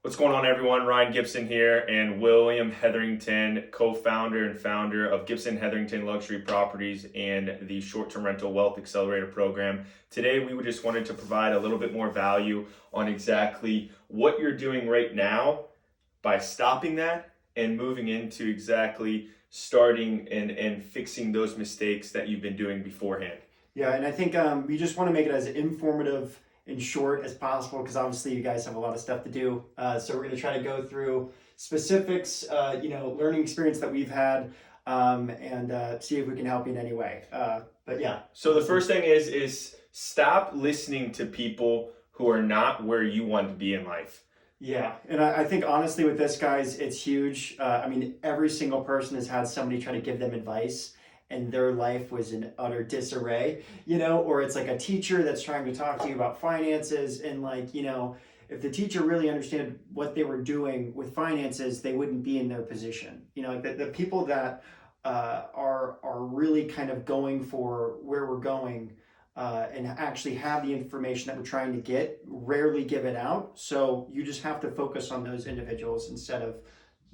What's going on, everyone? Ryan Gibson here, and William Hetherington, co-founder and founder of Gibson Hetherington Luxury Properties and the Short-Term Rental Wealth Accelerator Program. Today, we just wanted to provide a little bit more value on exactly what you're doing right now by stopping that and moving into exactly starting and fixing those mistakes that you've been doing beforehand. Yeah, and I think we just want to make it as informative and short as possible because obviously you guys have a lot of stuff to do. So we're going to try to go through specifics, learning experience that we've had, and see if we can help you in any way. But yeah. So the first thing is stop listening to people who are not where you want to be in life. Yeah, and I think honestly with this, guys, it's huge. Every single person has had somebody try to give them advice and their life was in utter disarray, or it's like a teacher that's trying to talk to you about finances and if the teacher really understood what they were doing with finances, they wouldn't be in their position. The people that are really kind of going for where we're going and actually have the information that we're trying to get rarely give it out. So you just have to focus on those individuals instead of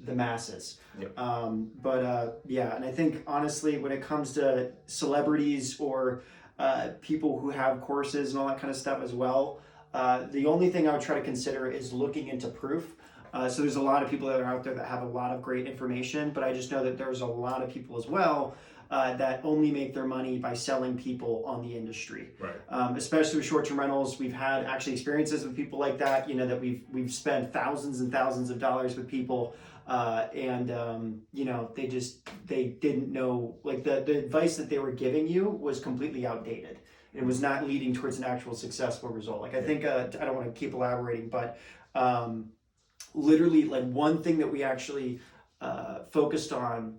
the masses. Yep. And I think honestly, when it comes to celebrities or people who have courses and all that kind of stuff as well, the only thing I would try to consider is looking into proof. So there's a lot of people that are out there that have a lot of great information, but I just know that there's a lot of people as well that only make their money by selling people on the industry. Right. Especially with short-term rentals, we've had actually experiences with people like that. That we've spent thousands and thousands of dollars with people, they didn't know, like the advice that they were giving you was completely outdated. It was not leading towards an actual successful result. Like I think I don't want to keep elaborating, but literally like one thing that we actually focused on.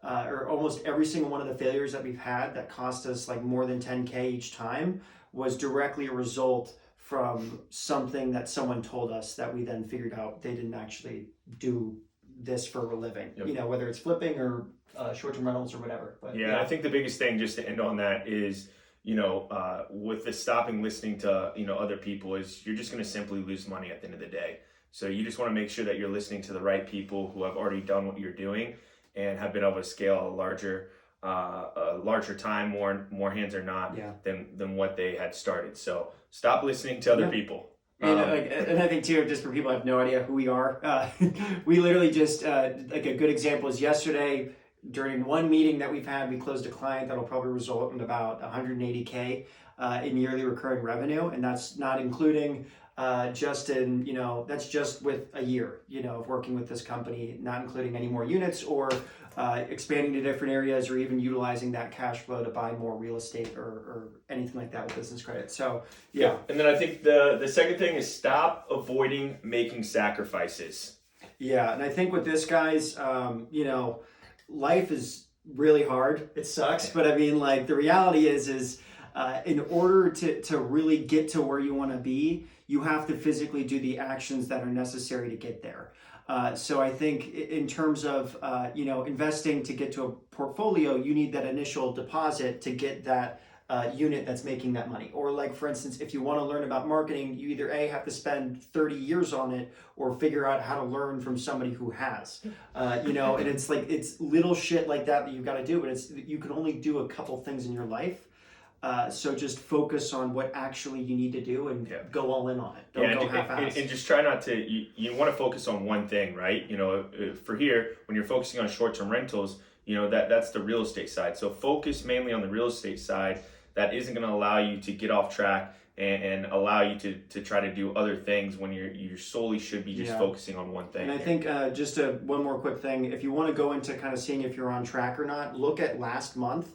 Or almost every single one of the failures that we've had that cost us like more than 10K each time was directly a result from something that someone told us that we then figured out they didn't actually do this for a living. Yep. Whether it's flipping or short-term rentals or whatever. But I think the biggest thing, just to end on that, is with the stopping listening to other people, is you're just going to simply lose money at the end of the day. So you just want to make sure that you're listening to the right people who have already done what you're doing and have been able to scale a larger time, more hands or not, than what they had started. So stop listening to other people. And I think too, just for people who have no idea who we are, we literally just like a good example is yesterday during one meeting that we've had, we closed a client that'll probably result in about 180K in yearly recurring revenue, and that's not including that's just with a year, of working with this company, not including any more units or expanding to different areas or even utilizing that cash flow to buy more real estate or anything like that with business credit. So, yeah. And then I think the second thing is stop avoiding making sacrifices. Yeah. And I think with this, guys, life is really hard. It sucks. But the reality is in order to really get to where you want to be, you have to physically do the actions that are necessary to get there. So I think in terms of, investing to get to a portfolio, you need that initial deposit to get that unit that's making that money. Or like, for instance, if you want to learn about marketing, you either have to spend 30 years on it or figure out how to learn from somebody who has, and it's little shit like that you've got to do, but you can only do a couple things in your life. So just focus on what actually you need to do and go all in on it. Don't go half-assed. And just try not to, you want to focus on one thing, right? For here, when you're focusing on short-term rentals, that's the real estate side. So focus mainly on the real estate side. That isn't going to allow you to get off track and allow you to try to do other things when you solely should be just focusing on one thing. And I think one more quick thing, if you want to go into kind of seeing if you're on track or not, look at last month.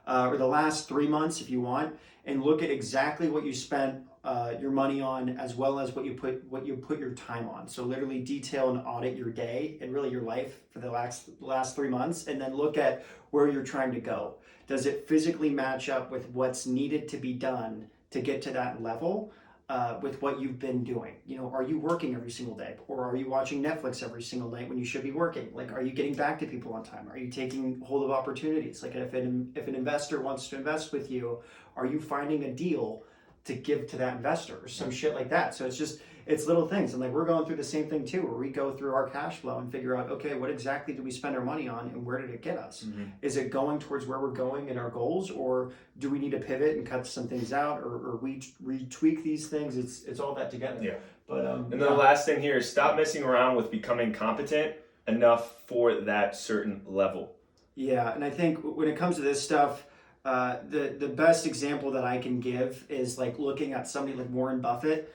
Or the last 3 months if you want, and look at exactly what you spent your money on as well as what you put your time on. So literally detail and audit your day and really your life for the last 3 months, and then look at where you're trying to go. Does it physically match up with what's needed to be done to get to that level? With what you've been doing. Are you working every single day? Or are you watching Netflix every single night when you should be working? Like, are you getting back to people on time? Are you taking hold of opportunities? Like if an investor wants to invest with you, are you finding a deal to give to that investor or some shit like that? So it's it's little things. And like we're going through the same thing too, where we go through our cash flow and figure out, okay, what exactly do we spend our money on and where did it get us? Is it going towards where we're going in our goals, or do we need to pivot and cut some things out, or we retweak these things? It's all that together. Yeah. But and then the last thing here is stop messing around with becoming competent enough for that certain level. Yeah, and I think when it comes to this stuff, the best example that I can give is like looking at somebody like Warren Buffett.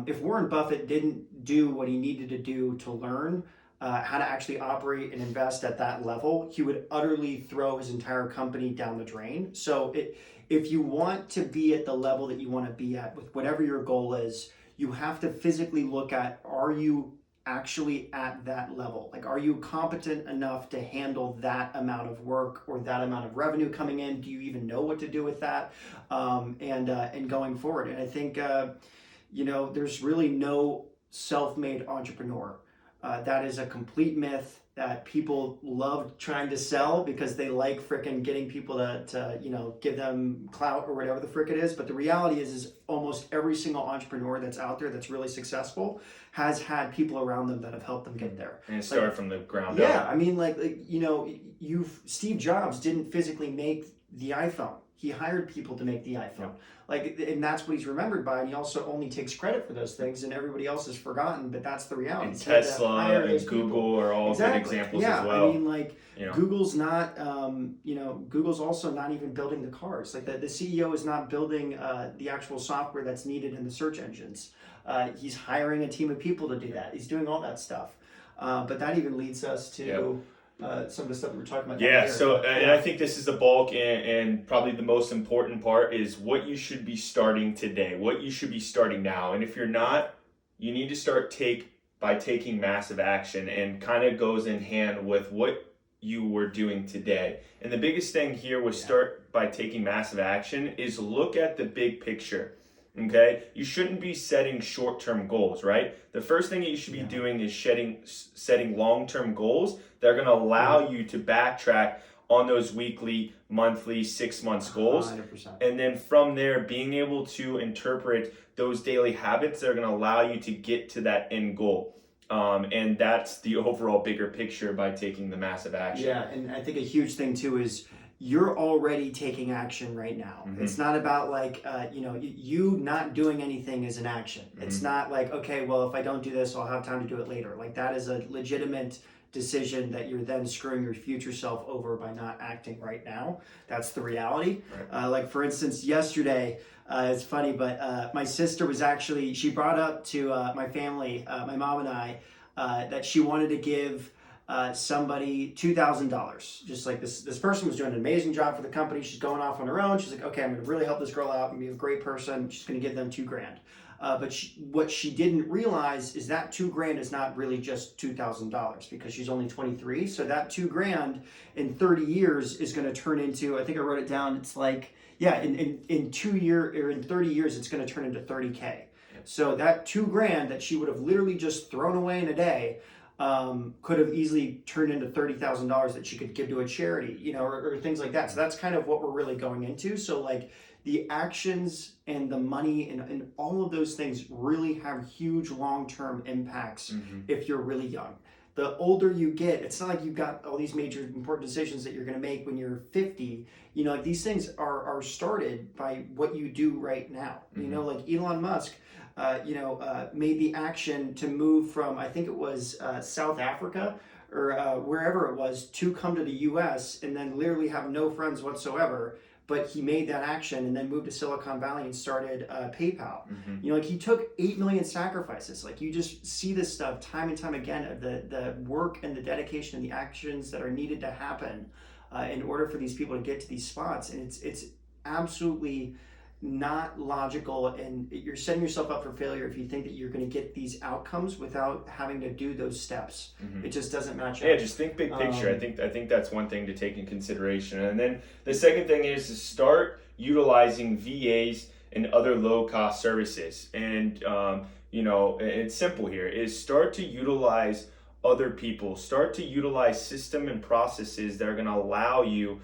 If Warren Buffett didn't do what he needed to do to learn how to actually operate and invest at that level, he would utterly throw his entire company down the drain. So if you want to be at the level that you want to be at with whatever your goal is, you have to physically look at, are you actually at that level? Like, are you competent enough to handle that amount of work or that amount of revenue coming in? Do you even know what to do with that? And going forward. And I think, there's really no self-made entrepreneur. That is a complete myth that people love trying to sell because they like frickin' getting people to give them clout or whatever the frick it is. But the reality is almost every single entrepreneur that's out there that's really successful has had people around them that have helped them get there. And start from the ground up. Yeah, up. I mean, Steve Jobs didn't physically make the iPhone. He hired people to make the iPhone. And that's what he's remembered by. And he also only takes credit for those things, and everybody else is forgotten. But that's the reality. And Tesla and Google are all good examples as well. I mean, Google's not, Google's also not even building the cars. Like the CEO is not building the actual software that's needed in the search engines. He's hiring a team of people to do that. He's doing all that stuff. But that even leads us to some of the stuff we were talking about. Yeah, and I think this is the bulk and probably the most important part is what you should be starting today, what you should be starting now. And if you're not, you need to start by taking massive action, and kind of goes in hand with what you were doing today. And the biggest thing here was start by taking massive action is look at the big picture. Okay, you shouldn't be setting short-term goals, right? The first thing that you should be doing is setting long-term goals that are going to allow you to backtrack on those weekly, monthly, 6 months goals. 100%. And then from there, being able to interpret those daily habits that are going to allow you to get to that end goal. And that's the overall bigger picture by taking the massive action. Yeah, and I think a huge thing too is you're already taking action right now. Mm-hmm. It's not about you not doing anything is an action. Mm-hmm. It's not like, okay, well, if I don't do this, I'll have time to do it later. Like that is a legitimate decision that you're then screwing your future self over by not acting right now. That's the reality. Right. Like for instance, yesterday, it's funny, but my sister was she brought up to my family, my mom and I, that she wanted to give somebody $2,000. Just like this person was doing an amazing job for the company. She's going off on her own. She's like, okay, I'm going to really help this girl out and be a great person. She's going to give them $2,000. But what she didn't realize is that $2,000 is not really just $2,000 because she's only 23. So that $2,000 in 30 years is going to turn into, I think I wrote it down. It's like, in 2 years or in 30 years, it's going to turn into $30K. So that $2,000 that she would have literally just thrown away in a day could have easily turned into $30,000 that she could give to a charity, or things like that. So that's kind of what we're really going into. So like the actions and the money and all of those things really have huge long-term impacts if you're really young. The older you get, it's not like you've got all these major important decisions that you're going to make when you're 50. Like these things are started by what you do right now. Like Elon Musk, made the action to move from, I think it was South Africa or wherever it was, to come to the US and then literally have no friends whatsoever. But he made that action and then moved to Silicon Valley and started PayPal. He took 8 million sacrifices. Like you just see this stuff time and time again of the work and the dedication and the actions that are needed to happen in order for these people to get to these spots. And it's absolutely not logical, and you're setting yourself up for failure if you think that you're going to get these outcomes without having to do those steps. It just doesn't match up. Yeah, just think big picture. I think that's one thing to take in consideration. And then the second thing is to start utilizing VAs and other low-cost services. And it's simple here is start to utilize other people, start to utilize system and processes that are going to allow you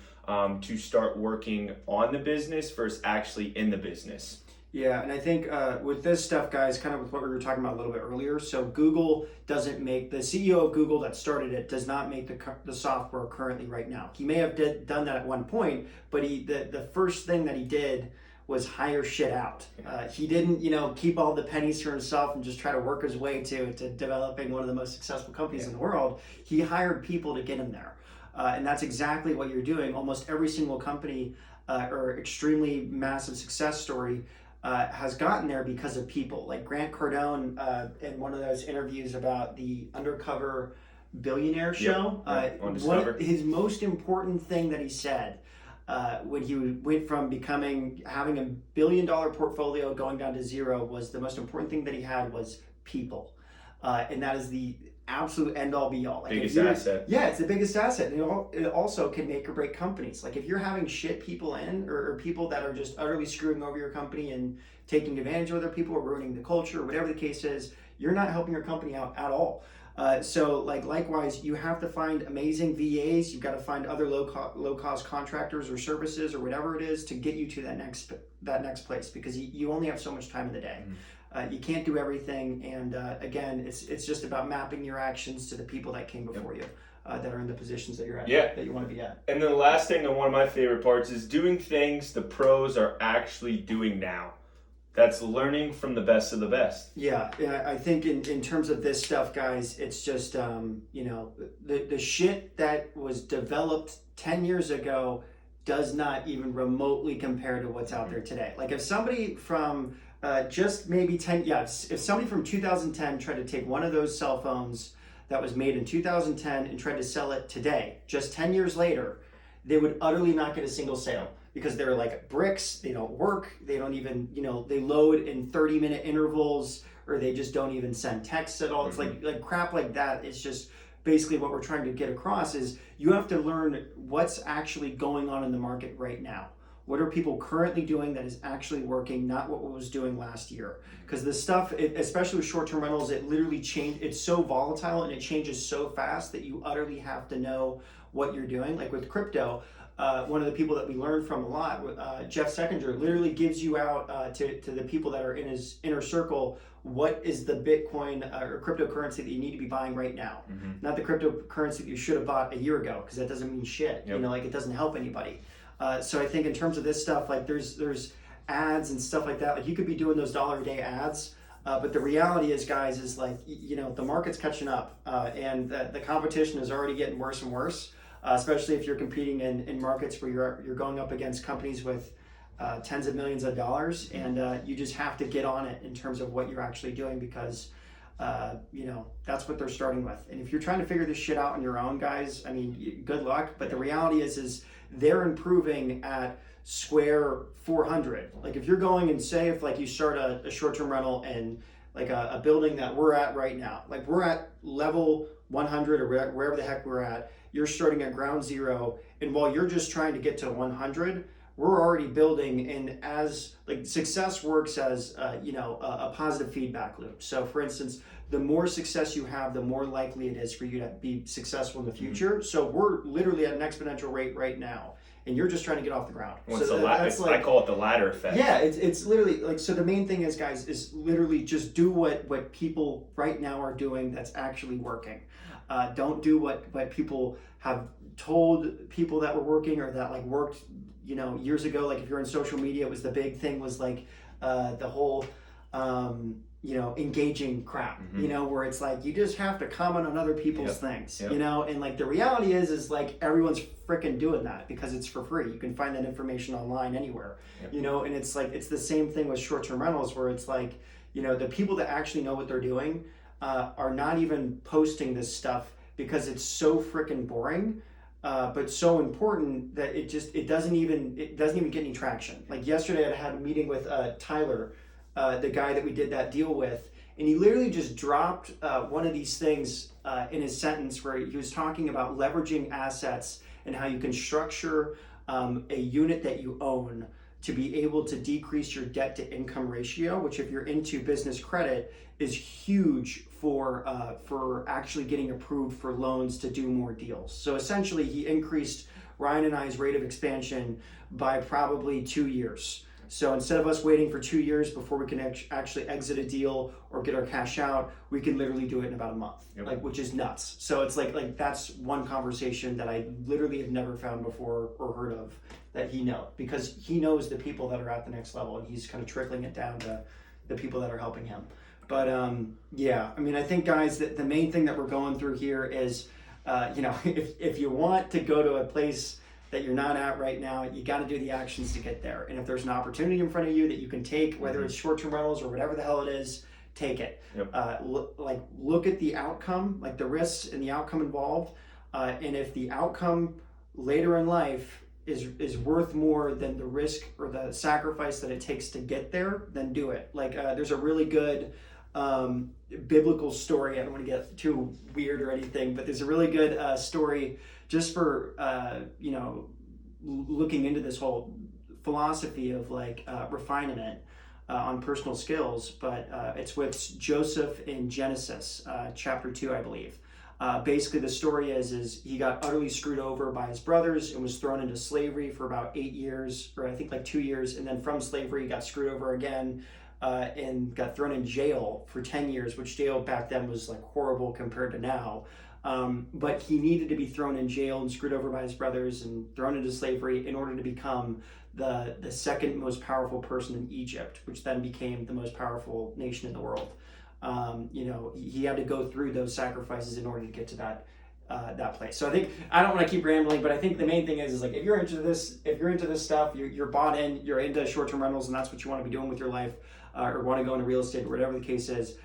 to start working on the business versus actually in the business. Yeah, and I think with this stuff, guys, kind of with what we were talking about a little bit earlier. So Google doesn't make the CEO of Google that started it does not make the software currently right now. He may have done that at one point, but the first thing that he did was hire shit out. He didn't, keep all the pennies for himself and just try to work his way to developing one of the most successful companies in the world. He hired people to get him there. And that's exactly what you're doing. Almost every single company or extremely massive success story has gotten there because of people. Like Grant Cardone in one of those interviews about the Undercover Billionaire show, his most important thing that he said when he went from having a $1 billion portfolio going down to zero was the most important thing that he had was people. And that is the absolute end all be all. Like biggest asset. Yeah, it's the biggest asset. And it also can make or break companies. Like if you're having shit people in or people that are just utterly screwing over your company and taking advantage of other people or ruining the culture or whatever the case is, you're not helping your company out at all. So likewise, you have to find amazing VAs. You've got to find other low cost contractors or services or whatever it is to get you to that next place, because you only have so much time in the day. You can't do everything, and again, it's just about mapping your actions to the people that came before you, that are in the positions that you're at, that you want to be at. And then the last thing, and one of my favorite parts, is doing things the pros are actually doing now. That's learning from the best of the best. Yeah, I think in terms of this stuff, guys, it's just the shit that was developed 10 years ago does not even remotely compare to what's out there today. Like if somebody from just maybe 10, if somebody from 2010 tried to take one of those cell phones that was made in 2010 and tried to sell it today, just 10 years later, they would utterly not get a single sale, because they're like bricks, they don't work, they don't even, they load in 30-minute intervals, or they just don't even send texts at all. It's like crap like that. It's just basically what we're trying to get across is you have to learn what's actually going on in the market right now. What are people currently doing that is actually working, not what was doing last year? Because this stuff, especially with short-term rentals, it literally it's so volatile and it changes so fast that you utterly have to know what you're doing. Like with crypto, one of the people that we learned from a lot, Jeff Seckinger, literally gives you out to the people that are in his inner circle, what is the Bitcoin or cryptocurrency that you need to be buying right now? Not the cryptocurrency that you should have bought a year ago, because that doesn't mean shit. It doesn't help anybody. So I think in terms of this stuff, like there's ads and stuff like that. Like you could be doing those $1 a day ads, but the reality is, guys, is like the market's catching up, and the competition is already getting worse and worse. Especially if you're competing in markets where you're going up against companies with tens of millions of dollars, and you just have to get on it in terms of what you're actually doing, because that's what they're starting with. And if you're trying to figure this shit out on your own, guys, I mean, good luck. But the reality is they're improving at square 400. Like if you're going and say if like you start a short-term rental and like a building that we're at right now, like we're at level 100 or wherever the heck we're at, you're starting at ground zero, and while you're just trying to get to 100, we're already building. And as like success works as a positive feedback loop. So for instance, the more success you have, the more likely it is for you to be successful in the future. So we're literally at an exponential rate right now, and you're just trying to get off the ground. I call it the ladder effect. Yeah, it's literally like, so the main thing is, guys, is literally just do what people right now are doing that's actually working. Don't do what people have told people that were working or that like worked, years ago. Like if you're in social media, it was the big thing was like the whole, engaging crap, where it's like, you just have to comment on other people's things, and like the reality is like everyone's freaking doing that because it's for free. You can find that information online anywhere, and it's like, it's the same thing with short-term rentals, where it's like, the people that actually know what they're doing are not even posting this stuff because it's so freaking boring, but so important that it doesn't even get any traction. Like yesterday I had a meeting with Tyler, the guy that we did that deal with, and he literally just dropped one of these things in his sentence where he was talking about leveraging assets and how you can structure a unit that you own to be able to decrease your debt to income ratio, which if you're into business credit is huge for actually getting approved for loans to do more deals. So essentially he increased Ryan and I's rate of expansion by probably 2 years. So instead of us waiting for 2 years before we can actually exit a deal or get our cash out, we can literally do it in about a month, like, which is nuts. So it's like that's one conversation that I literally have never found before or heard of that he knows, because he knows the people that are at the next level, and he's kind of trickling it down to the people that are helping him. But yeah, I mean, I think, guys, that the main thing that we're going through here is, if you want to go to a place that you're not at right now, you got to do the actions to get there. And if there's an opportunity in front of you that you can take, whether it's short-term rentals or whatever the hell it is, take it. Look at the outcome, like the risks and the outcome involved. And if the outcome later in life is worth more than the risk or the sacrifice that it takes to get there, then do it. Like there's a really good biblical story. I don't want to get too weird or anything, but there's a really good story just for looking into this whole philosophy of like refinement on personal skills. But it's with Joseph in Genesis chapter 2, I believe. Basically, the story is he got utterly screwed over by his brothers and was thrown into slavery for about 8 years, or I think like 2 years, and then from slavery he got screwed over again. And got thrown in jail for 10 years, which jail back then was like horrible compared to now. But he needed to be thrown in jail and screwed over by his brothers and thrown into slavery in order to become the second most powerful person in Egypt, which then became the most powerful nation in the world. He had to go through those sacrifices in order to get to that place. So I think, I don't want to keep rambling, but I think the main thing is like, if you're into this stuff, you're bought in, you're into short-term rentals, and that's what you want to be doing with your life, or want to go into real estate or whatever the case is,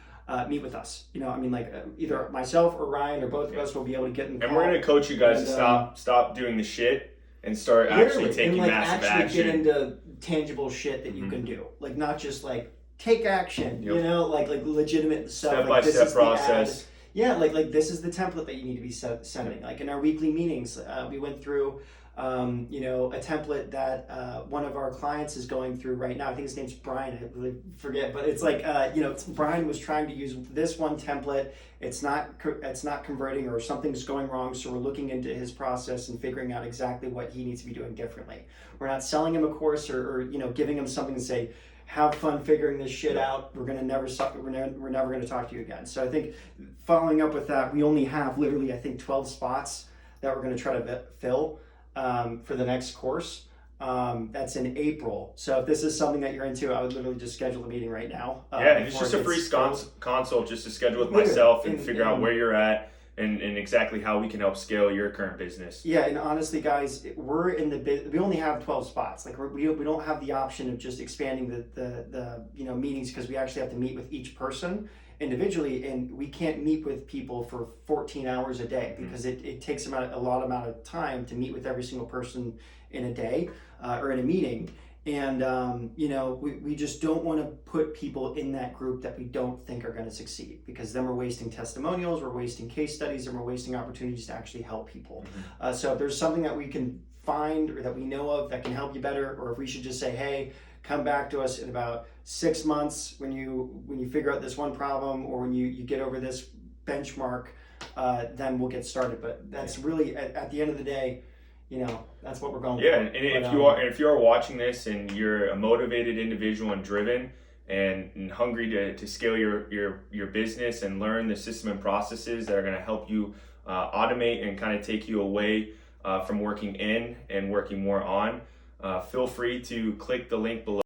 meet with us. Either myself or Ryan or both of us will be able to get in. And we're going to coach you guys to stop doing the shit and start actually taking massive action. Get into tangible shit that you can do, like not just like take action, like legitimate stuff, step-by-step process. Yeah, like this is the template that you need to be sending. Like in our weekly meetings, we went through, a template that one of our clients is going through right now. I think his name's Brian. I really forget, but it's like, Brian was trying to use this one template. It's not converting, or something's going wrong. So we're looking into his process and figuring out exactly what he needs to be doing differently. We're not selling him a course or giving him something to say, have fun figuring this shit out. We're never going to talk to you again. So I think following up with that, we only have literally, I think, 12 spots that we're going to try to fill for the next course. That's in April. So if this is something that you're into, I would literally just schedule a meeting right now. And it's just a free consult just to schedule with myself and figure out where you're at and exactly how we can help scale your current business. Yeah, and honestly, guys, we're in we only have 12 spots. Like we don't have the option of just expanding the meetings, because we actually have to meet with each person individually, and we can't meet with people for 14 hours a day, because it takes a lot of time to meet with every single person in a day or in a meeting. And, we just don't want to put people in that group that we don't think are going to succeed, because then we're wasting testimonials, we're wasting case studies, and we're wasting opportunities to actually help people. So if there's something that we can find or that we know of that can help you better, or if we should just say, hey, come back to us in about 6 months when you figure out this one problem, or when you get over this benchmark, then we'll get started. But that's really, at the end of the day, that's what we're going for. And if you are watching this and you're a motivated individual and driven and hungry to scale your business and learn the system and processes that are going to help you automate and kind of take you away from working in and working more on, feel free to click the link below.